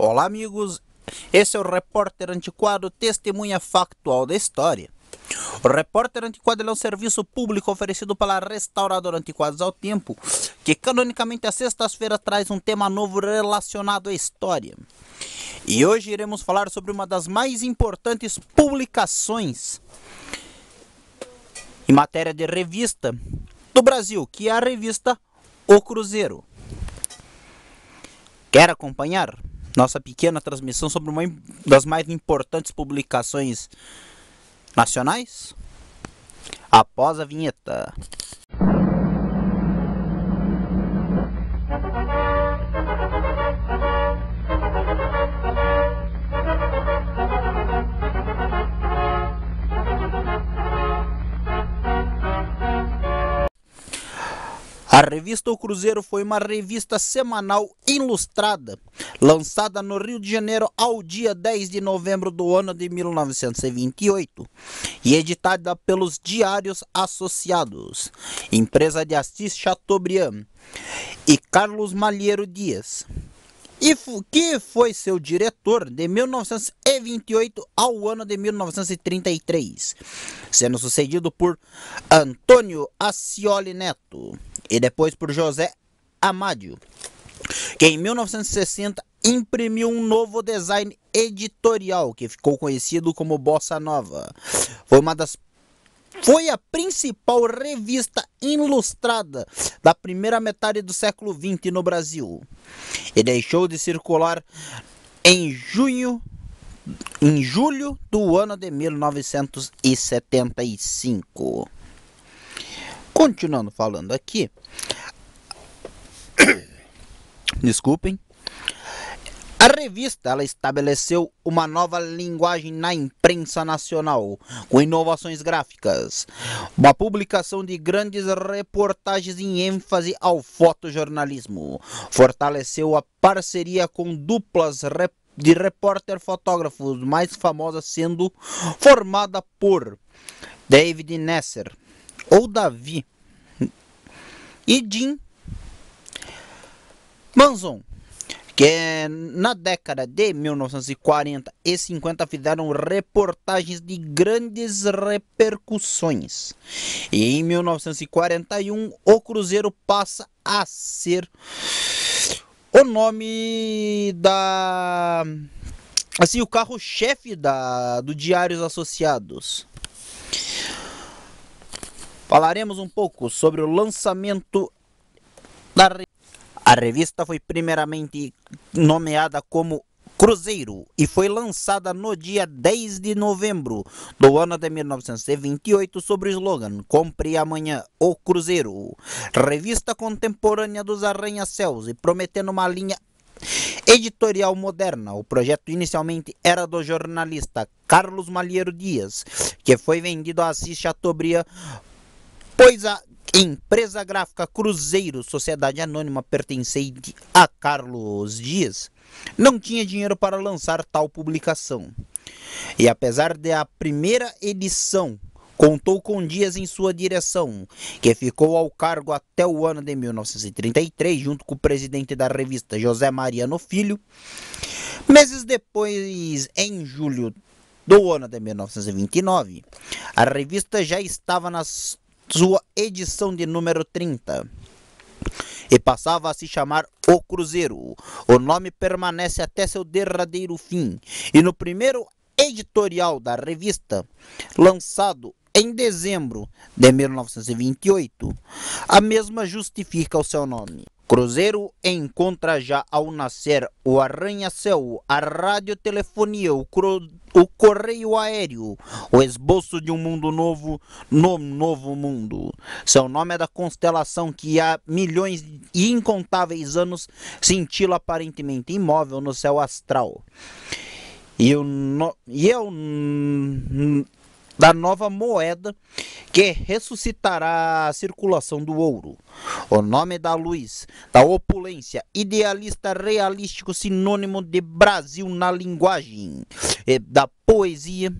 Olá, amigos. Esse é o Repórter Antiquado, testemunha factual da história. O Repórter Antiquado é um serviço público oferecido pela restauradora Antiquados ao Tempo, que canonicamente às sextas-feiras traz um tema novo relacionado à história. E hoje iremos falar sobre uma das mais importantes publicações em matéria de revista do Brasil, que é a revista O Cruzeiro. Quer acompanhar nossa pequena transmissão sobre uma das mais importantes publicações nacionais? Após a vinheta. A revista O Cruzeiro foi uma revista semanal ilustrada, lançada no Rio de Janeiro ao dia 10 de novembro do ano de 1928 e editada pelos Diários Associados, empresa de Assis Chateaubriand e Carlos Malheiro Dias, e que foi seu diretor de 1928 ao ano de 1933, sendo sucedido por Antônio Ascioli Neto e depois por José Amádio, que em 1960 imprimiu um novo design editorial que ficou conhecido como Bossa Nova. Foi a principal revista ilustrada da primeira metade do século XX no Brasil e deixou de circular em julho do ano de 1975. Continuando falando aqui, desculpem, a revista ela estabeleceu uma nova linguagem na imprensa nacional, com inovações gráficas, uma publicação de grandes reportagens em ênfase ao fotojornalismo, fortaleceu a parceria com duplas de repórter-fotógrafos mais famosas, sendo formada por David Nasser, ou Davi, e Jim Manson, que na década de 1940 e 50 fizeram reportagens de grandes repercussões. E em 1941 o Cruzeiro passa a ser o nome o carro-chefe do Diários Associados. Falaremos um pouco sobre o lançamento da revista. A revista foi primeiramente nomeada como Cruzeiro e foi lançada no dia 10 de novembro do ano de 1928 sob o slogan Compre amanhã o Cruzeiro, revista contemporânea dos arranha-céus, e prometendo uma linha editorial moderna. O projeto inicialmente era do jornalista Carlos Malheiro Dias, que foi vendido a Assis Chateaubriand, pois a empresa gráfica Cruzeiro, sociedade anônima pertencente a Carlos Dias, não tinha dinheiro para lançar tal publicação. E apesar de a primeira edição contou com Dias em sua direção, que ficou ao cargo até o ano de 1933, junto com o presidente da revista, José Mariano Filho, meses depois, em julho do ano de 1929, a revista já estava na sua edição de número 30 e passava a se chamar O Cruzeiro. O nome permanece até seu derradeiro fim, e no primeiro editorial da revista, lançado em dezembro de 1928, a mesma justifica o seu nome. Cruzeiro encontra já ao nascer o arranha-céu, a radiotelefonia, o correio aéreo, o esboço de um mundo novo no novo mundo. Seu nome é da constelação que há milhões e incontáveis anos cintila aparentemente imóvel no céu astral. Da nova moeda que ressuscitará a circulação do ouro. O nome da luz, da opulência, idealista, realístico, sinônimo de Brasil na linguagem, e da poesia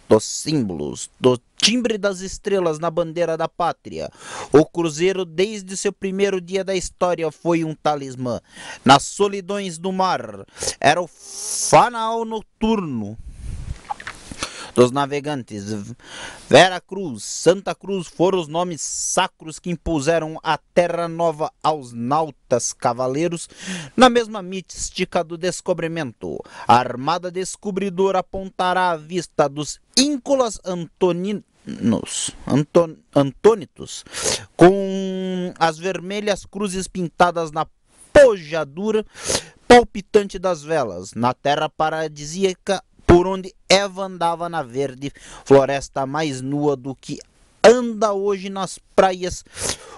dos símbolos, do timbre das estrelas na bandeira da pátria. O cruzeiro, desde seu primeiro dia da história, foi um talismã. Nas solidões do mar, era o fanal noturno dos navegantes. Vera Cruz, Santa Cruz foram os nomes sacros que impuseram a terra nova aos nautas cavaleiros na mesma mística do descobrimento. A armada descobridora apontará a vista dos íncolas antônitos, com as vermelhas cruzes pintadas na pojadura palpitante das velas, na terra paradisíaca por onde Eva andava na verde floresta mais nua do que anda hoje nas praias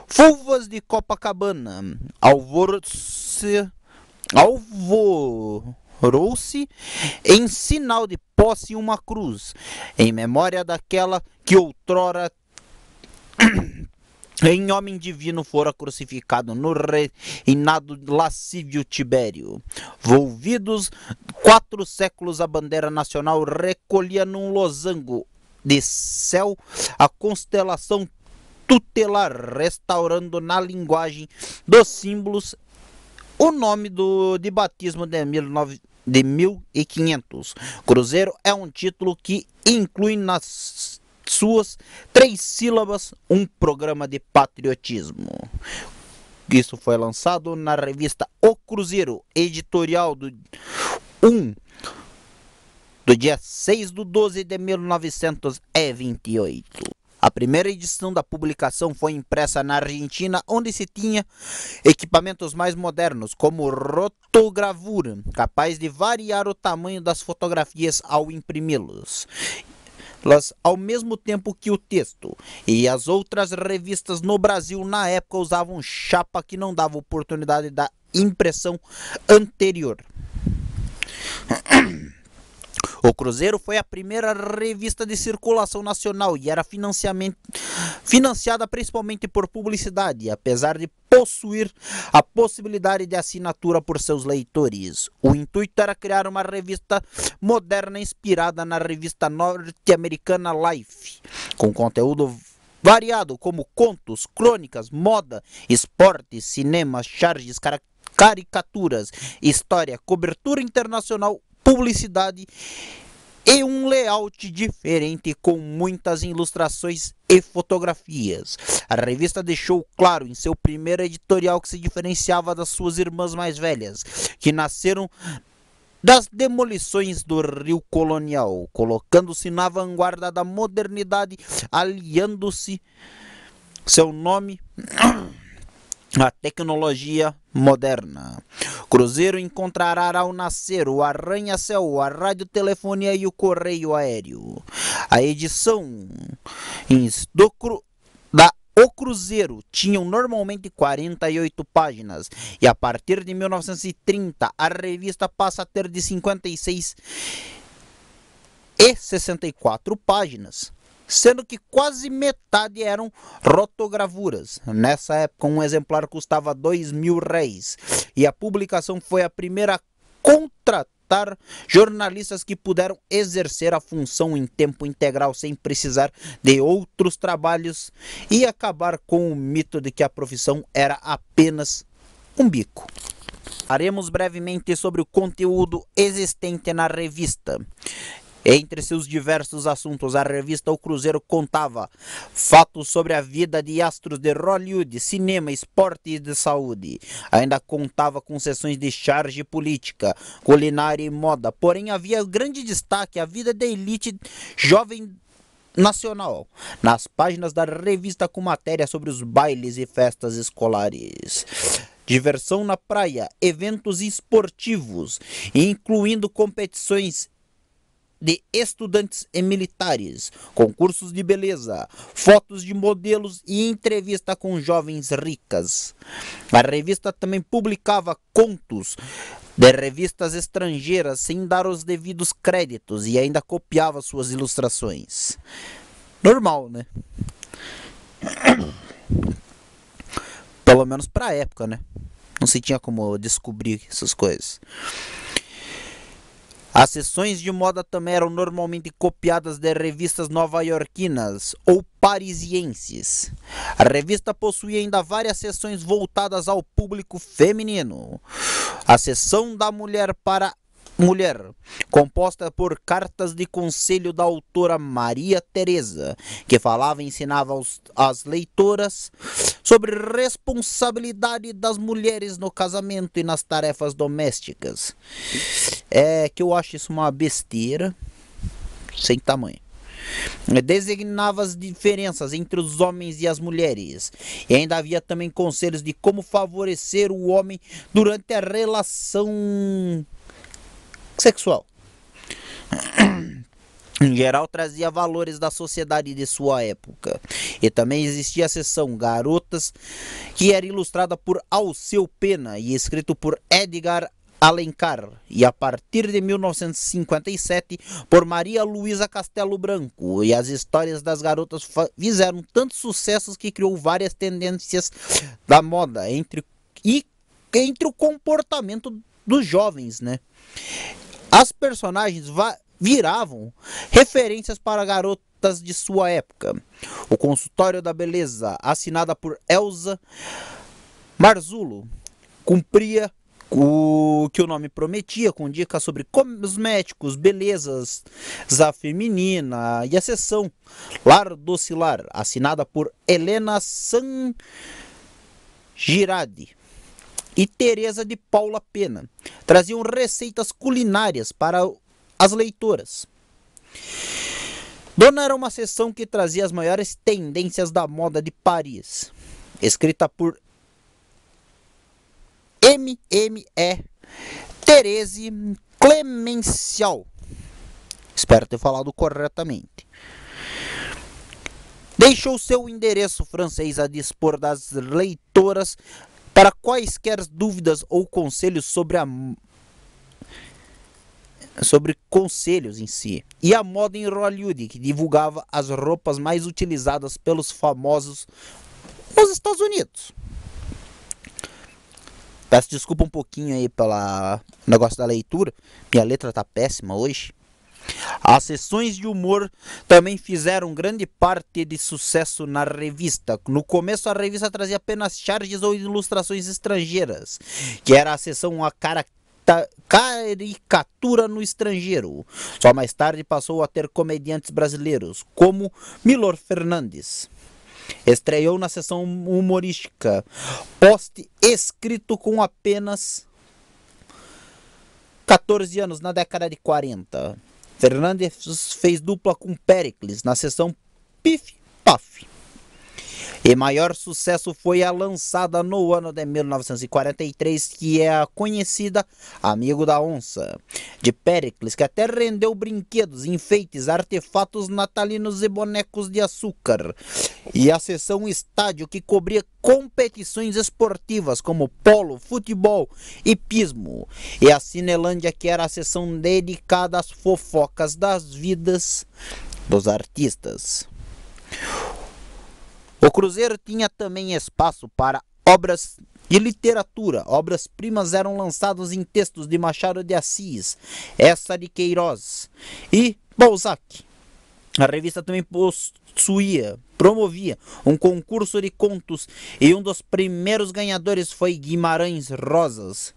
fulvas de Copacabana. Alvorou-se em sinal de posse uma cruz, em memória daquela que outrora em homem divino fora crucificado no reinado lascívio Tibério. Volvidos 4 séculos, a bandeira nacional recolhia num losango de céu a constelação tutelar, restaurando na linguagem dos símbolos o nome de batismo de 1500. Cruzeiro é um título que inclui nas suas 3 sílabas um programa de patriotismo. Isso foi lançado na revista O Cruzeiro, editorial do dia 6/12 de 1928. A primeira edição da publicação foi impressa na Argentina, onde se tinha equipamentos mais modernos, como rotogravura, capaz de variar o tamanho das fotografias ao imprimi-las ao mesmo tempo que o texto, e as outras revistas no Brasil na época usavam chapa que não dava oportunidade da impressão anterior. O Cruzeiro foi a primeira revista de circulação nacional e era financiada principalmente por publicidade, apesar de possuir a possibilidade de assinatura por seus leitores. O intuito era criar uma revista moderna inspirada na revista norte-americana Life, com conteúdo variado como contos, crônicas, moda, esportes, cinema, charges, caricaturas, história, cobertura internacional, publicidade e um layout diferente com muitas ilustrações e fotografias. A revista deixou claro em seu primeiro editorial que se diferenciava das suas irmãs mais velhas, que nasceram das demolições do Rio Colonial, colocando-se na vanguarda da modernidade, aliando-se seu nome a tecnologia moderna. Cruzeiro encontrará ao nascer o arranha-céu, a radiotelefonia e o correio aéreo. A edição da O Cruzeiro tinham normalmente 48 páginas e a partir de 1930 a revista passa a ter de 56 e 64 páginas, sendo que quase metade eram rotogravuras. Nessa época, um exemplar custava R$2.000 e a publicação foi a primeira a contratar jornalistas que puderam exercer a função em tempo integral sem precisar de outros trabalhos e acabar com o mito de que a profissão era apenas um bico. Falaremos brevemente sobre o conteúdo existente na revista. Entre seus diversos assuntos, a revista O Cruzeiro contava fatos sobre a vida de astros de Hollywood, cinema, esporte e de saúde. Ainda contava com sessões de charge política, culinária e moda, porém havia grande destaque a vida da elite jovem nacional, nas páginas da revista com matéria sobre os bailes e festas escolares, diversão na praia, eventos esportivos, incluindo competições de estudantes e militares, concursos de beleza, fotos de modelos e entrevista com jovens ricas. A revista também publicava contos de revistas estrangeiras sem dar os devidos créditos e ainda copiava suas ilustrações. Normal, né? Pelo menos para a época, né? Não se tinha como descobrir essas coisas. As seções de moda também eram normalmente copiadas de revistas nova-iorquinas ou parisienses. A revista possuía ainda várias seções voltadas ao público feminino. A seção da mulher para mulher, composta por cartas de conselho da autora Maria Teresa, que falava e ensinava às leitoras sobre responsabilidade das mulheres no casamento e nas tarefas domésticas. É que eu acho isso uma besteira sem tamanho. Designava as diferenças entre os homens e as mulheres. E ainda havia também conselhos de como favorecer o homem durante a relação sexual. Em geral, trazia valores da sociedade de sua época. E também existia a seção Garotas, que era ilustrada por Alceu Pena e escrito por Edgar Alencar, e a partir de 1957 por Maria Luísa Castelo Branco. E as histórias das garotas fizeram tantos sucessos que criou várias tendências da moda entre o comportamento dos jovens, né? As personagens viravam referências para garotas de sua época. O Consultório da Beleza, assinada por Elsa Marzullo, cumpria o que o nome prometia, com dicas sobre cosméticos, belezas feminina, e a seção Lar Docilar, assinada por Helena San Girardi e Teresa de Paula Pena, traziam receitas culinárias para as leitoras. Dona era uma seção que trazia as maiores tendências da moda de Paris, escrita por M.E. Thérèse Clemencial. Espero ter falado corretamente. Deixou seu endereço francês a dispor das leitoras para quaisquer dúvidas ou conselhos sobre conselhos em si. E a moda em Hollywood, que divulgava as roupas mais utilizadas pelos famosos nos Estados Unidos. Peço desculpa um pouquinho aí pelo negócio da leitura. Minha letra tá péssima hoje. As sessões de humor também fizeram grande parte de sucesso na revista. No começo a revista trazia apenas charges ou ilustrações estrangeiras, que era a seção a caricatura no estrangeiro. Só mais tarde passou a ter comediantes brasileiros, como Milor Fernandes. Estreou na seção humorística, post escrito com apenas 14 anos na década de 40. Fernandes fez dupla com Péricles na seção Pif Paf. E maior sucesso foi a lançada no ano de 1943, que é a conhecida Amigo da Onça, de Péricles, que até rendeu brinquedos, enfeites, artefatos natalinos e bonecos de açúcar. E a seção Estádio, que cobria competições esportivas como polo, futebol e pismo. E a Cinelândia, que era a seção dedicada às fofocas das vidas dos artistas. O Cruzeiro tinha também espaço para obras de literatura. Obras-primas eram lançadas em textos de Machado de Assis, Eça de Queiroz e Balzac. A revista também promovia um concurso de contos e um dos primeiros ganhadores foi Guimarães Rosas,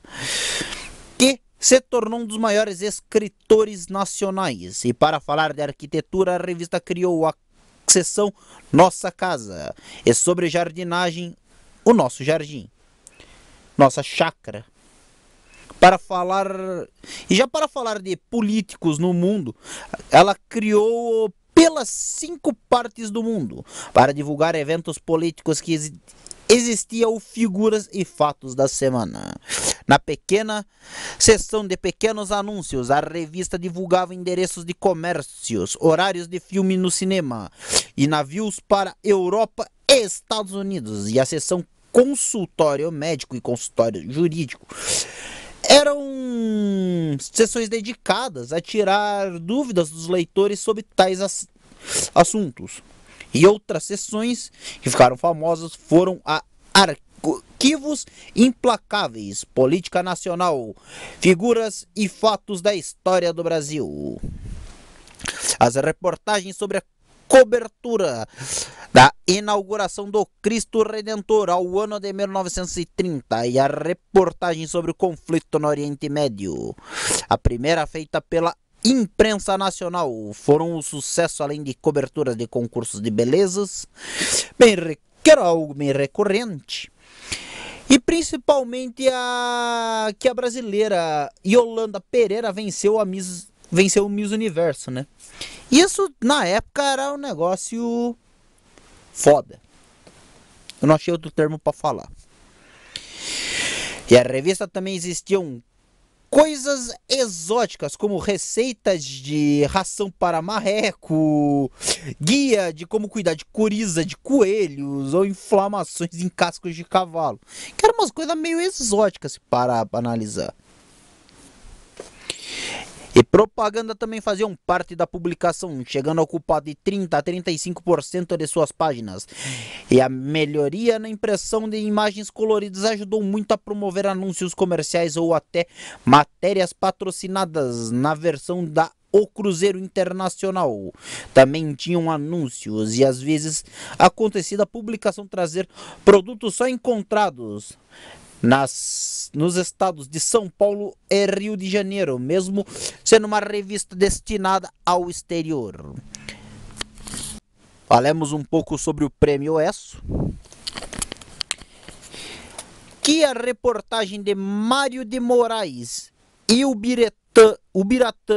que se tornou um dos maiores escritores nacionais. E para falar de arquitetura, a revista criou a seção Nossa Casa, e sobre jardinagem, o Nosso Jardim, Nossa Chácara. Para falar de políticos no mundo, ela criou pelas 5 partes do mundo para divulgar eventos políticos que existiam, figuras e fatos da semana. Na pequena seção de pequenos anúncios, a revista divulgava endereços de comércios, horários de filme no cinema e navios para Europa e Estados Unidos. E a seção consultório médico e consultório jurídico eram sessões dedicadas a tirar dúvidas dos leitores sobre tais assuntos. E outras sessões que ficaram famosas foram a arquivos implacáveis, política nacional, figuras e fatos da história do Brasil. As reportagens sobre a cobertura da inauguração do Cristo Redentor ao ano de 1930 e a reportagem sobre o conflito no Oriente Médio. A primeira feita pela imprensa nacional foram um sucesso, além de coberturas de concursos de belezas, que era algo bem recorrente. E principalmente que a brasileira Yolanda Pereira venceu o Miss Universo, né? Isso na época era um negócio foda. Eu não achei outro termo para falar. E a revista também existiam coisas exóticas, como receitas de ração para marreco, guia de como cuidar de coriza de coelhos ou inflamações em cascos de cavalo. Que eram umas coisas meio exóticas se parar para analisar. E propaganda também faziam parte da publicação, chegando a ocupar de 30% a 35% de suas páginas. E a melhoria na impressão de imagens coloridas ajudou muito a promover anúncios comerciais ou até matérias patrocinadas na versão da O Cruzeiro Internacional. Também tinham anúncios e às vezes acontecia a publicação trazer produtos só encontrados nos estados de São Paulo e Rio de Janeiro, mesmo sendo uma revista destinada ao exterior. Falemos um pouco sobre o Prêmio ESSO, que a reportagem de Mário de Moraes e o Biratã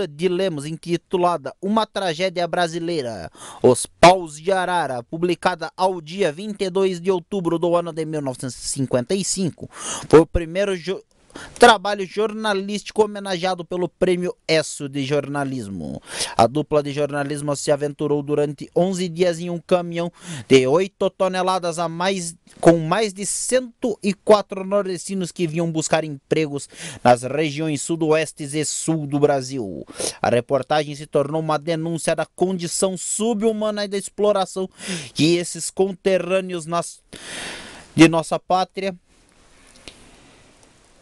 de Lemos, intitulada Uma Tragédia Brasileira, Os Paus de Arara, publicada ao dia 22 de outubro do ano de 1955, foi o primeiro trabalho jornalístico homenageado pelo Prêmio ESSO de jornalismo. A dupla de jornalismo se aventurou durante 11 dias em um caminhão de 8 toneladas com mais de 104 nordestinos que vinham buscar empregos nas regiões sudoeste e sul do Brasil. A reportagem se tornou uma denúncia da condição subhumana e da exploração que esses conterrâneos de nossa pátria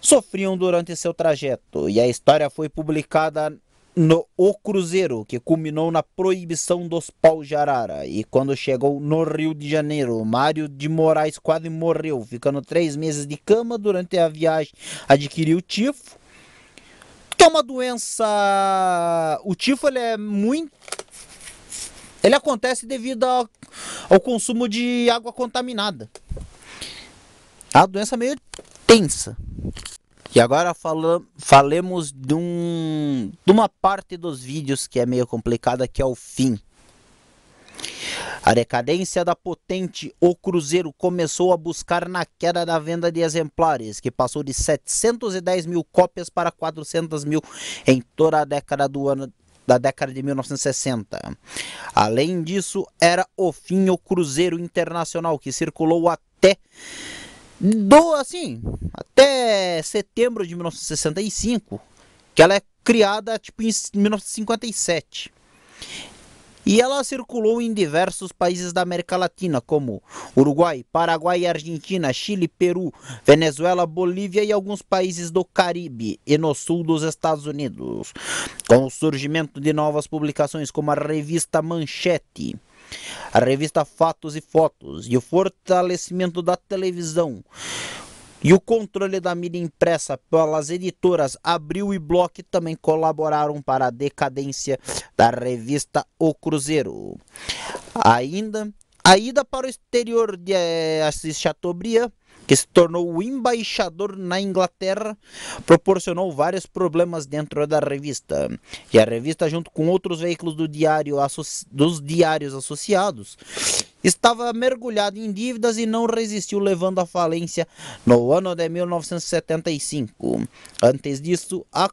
sofriam durante seu trajeto, e a história foi publicada no O Cruzeiro, que culminou na proibição dos paus de arara. E quando chegou no Rio de Janeiro, Mário de Moraes quase morreu, ficando 3 meses de cama. Durante a viagem adquiriu tifo, que é uma doença. O tifo ele acontece devido ao consumo de água contaminada. É uma doença meio tensa. E agora falemos de uma parte dos vídeos que é meio complicada, que é o fim. A decadência da potente O Cruzeiro começou a buscar na queda da venda de exemplares, que passou de 710 mil cópias para 400 mil em toda a década da década de 1960. Além disso, era o fim O Cruzeiro Internacional, que circulou até setembro de 1965, que ela é criada em 1957. E ela circulou em diversos países da América Latina, como Uruguai, Paraguai, Argentina, Chile, Peru, Venezuela, Bolívia e alguns países do Caribe e no sul dos Estados Unidos. Com o surgimento de novas publicações como a revista Manchete, a revista Fatos e Fotos e o fortalecimento da televisão e o controle da mídia impressa pelas editoras Abril e Bloch também colaboraram para a decadência da revista O Cruzeiro. Ainda, a ida para o exterior de Assis Chateaubriand, que se tornou o embaixador na Inglaterra, proporcionou vários problemas dentro da revista. E a revista, junto com outros veículos dos diários associados, estava mergulhada em dívidas e não resistiu, levando à falência no ano de 1975. Antes disso, a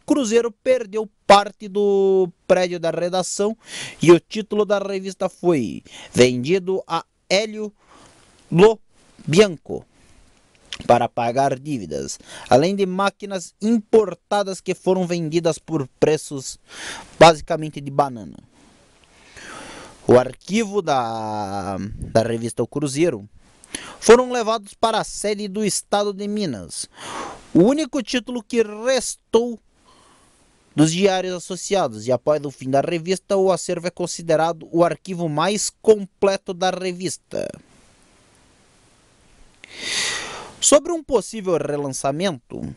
Cruzeiro perdeu parte do prédio da redação e o título da revista foi vendido a Hélio Lobianco para pagar dívidas, além de máquinas importadas que foram vendidas por preços basicamente de banana. O arquivo da revista O Cruzeiro foram levados para a sede do estado de Minas. O único título que restou dos diários associados, e após o fim da revista, o acervo é considerado o arquivo mais completo da revista. Sobre um possível relançamento,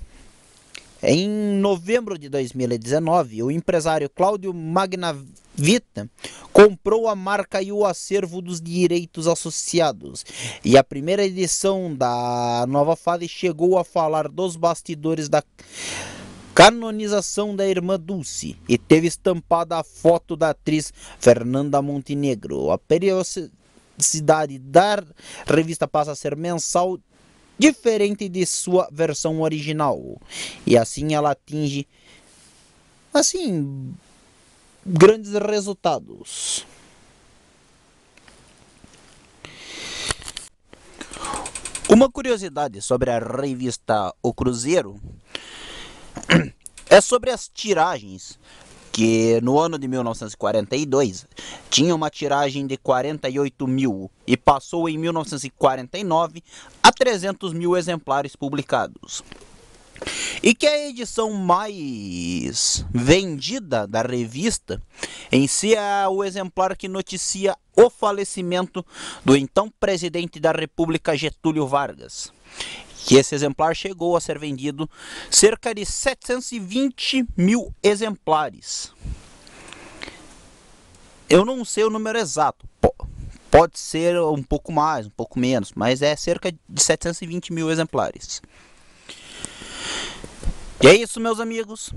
em novembro de 2019, o empresário Cláudio Magnavita comprou a marca e o acervo dos direitos associados, e a primeira edição da nova fase chegou a falar dos bastidores da canonização da irmã Dulce e teve estampada a foto da atriz Fernanda Montenegro. A periodicidade da revista passa a ser mensal, diferente de sua versão original, e assim ela atinge grandes resultados. Uma curiosidade sobre a revista O Cruzeiro é sobre as tiragens, que no ano de 1942 tinha uma tiragem de 48 mil e passou em 1949 a 300 mil exemplares publicados. E que a edição mais vendida da revista em si é o exemplar que noticia o falecimento do então presidente da República, Getúlio Vargas. Que esse exemplar chegou a ser vendido cerca de 720 mil exemplares. Eu não sei o número exato, pode ser um pouco mais, um pouco menos, mas é cerca de 720 mil exemplares. E é isso, meus amigos.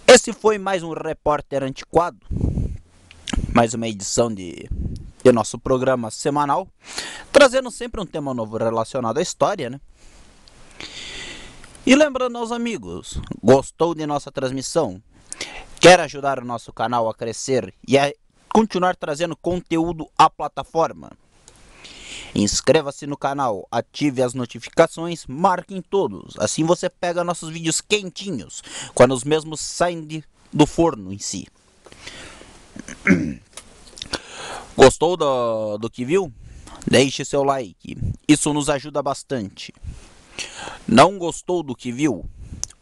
Esse foi mais um Repórter Antiquado, mais uma edição de nosso programa semanal, trazendo sempre um tema novo relacionado à história, né? E lembrando aos amigos, gostou de nossa transmissão? Quer ajudar o nosso canal a crescer e a continuar trazendo conteúdo à plataforma? Inscreva-se no canal, ative as notificações, marquem todos, assim você pega nossos vídeos quentinhos, quando os mesmos saem do forno em si. Gostou do que viu? Deixe seu like, isso nos ajuda bastante. Não gostou do que viu?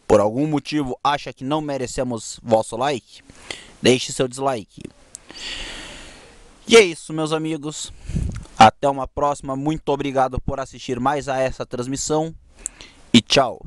Por algum motivo acha que não merecemos vosso like? Deixe seu dislike. E é isso, meus amigos. Até uma próxima. Muito obrigado por assistir mais a essa transmissão. E tchau.